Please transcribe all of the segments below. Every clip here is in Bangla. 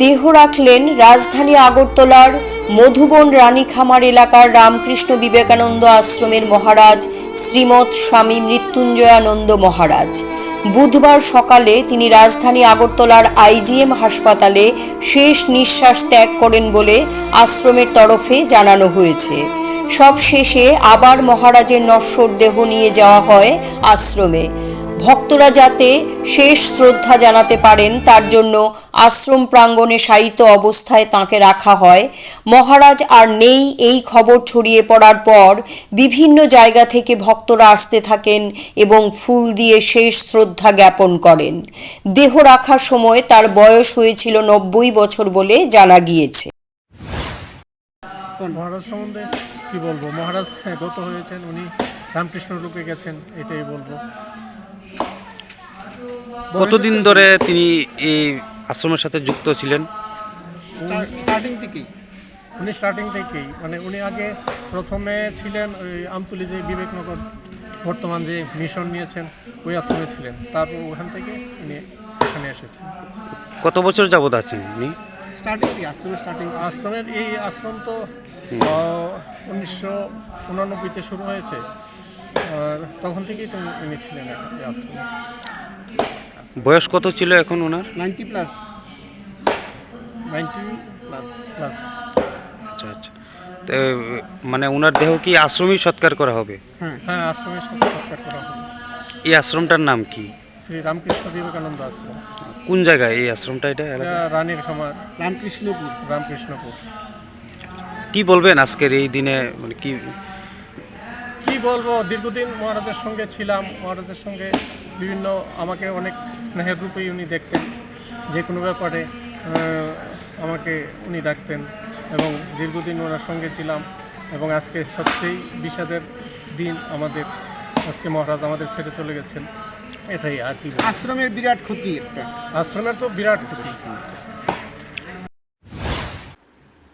দেহ রাখলেন রাজধানী আগরতলার মধুবন রানীখামার এলাকার রামকৃষ্ণ বিবেকানন্দ আশ্রমের মহারাজ শ্রীমৎ স্বামী মৃত্যুঞ্জয়ানন্দ মহারাজ। বুধবার সকালে তিনি রাজধানী আগরতলার আইজিএম হাসপাতালে শেষ নিঃশ্বাস ত্যাগ করেন বলে আশ্রমের তরফে জানানো হয়েছে। সব শেষে আবার মহারাজের নশ্বর দেহ নিয়ে যাওয়া হয় আশ্রমে। ভক্তরা যাতে শেষ শ্রদ্ধা জানাতে পারেন তার জন্য আশ্রম প্রাঙ্গণে শায়িত অবস্থায় তাঁকে রাখা হয়। মহারাজ আর নেই এই খবর ছড়িয়ে পড়ার পর বিভিন্ন জায়গা থেকে ভক্তরা আসতে থাকেন এবং ফুল দিয়ে শেষ শ্রদ্ধা জ্ঞাপন করেন। দেহ রাখার সময় তার বয়স হয়েছিল 90 বছর বলে জানা গিয়েছে। মহারাজ সম্বন্ধে কি বলবো, মহারাজ গত হয়েছেন, উনি রামকৃষ্ণ রূপে গেছেন, এটাই বলবো। কতদিন ধরে তিনি এই আশ্রমের সাথে যুক্ত ছিলেন? স্টার্টিং থেকেই মানে উনি আগে প্রথমে ছিলেন ওই আমতুলি যে বিবেকনগর বর্তমান যে মিশন নিয়েছেন ওই আশ্রমে ছিলেন, তারপর ওখান থেকে উনি এখানে এসেছেন। কত বছর যাবত আছেন উনি? আশ্রমের এই আশ্রম তো 1989-তে শুরু হয়েছে, আর তখন থেকেই তো উনি ছিলেন এই আশ্রমে। বয়স কত ছিল এখন ওনার? 90 প্লাস। আচ্ছা আচ্ছা, তো মানে ওনার দেহ কি আশ্রমেই সৎকার করা হবে? হ্যাঁ, আশ্রমে সৎকার করা হবে। এই আশ্রমটার নাম কি? শ্রী রামকৃষ্ণ বিবেকানন্দ আশ্রম। কোন জায়গায় এই আশ্রমটা? এটা রানীর খামার, রামকৃষ্ণপুর। কি বলবেন আজকের এই দিনে, মানে কি বলবো, দীর্ঘদিন মহারাজের সঙ্গে ছিলাম, মহারাজের সঙ্গে বিভিন্ন আমাকে অনেক স্নেহের রূপেই উনি দেখতেন, যে কোনো ব্যাপারে আমাকে উনি ডাকতেন এবং দীর্ঘদিন ওনার সঙ্গে ছিলাম। এবং আজকে সবচেয়ে বিষাদের দিন আমাদের, আজকে মহারাজ আমাদের ছেড়ে চলে গেছেন, এটাই আর কি। আশ্রমের বিরাট ক্ষতি, একটা আশ্রমের তো বিরাট ক্ষতি।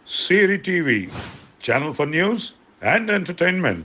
Siri TV, channel for news and entertainment.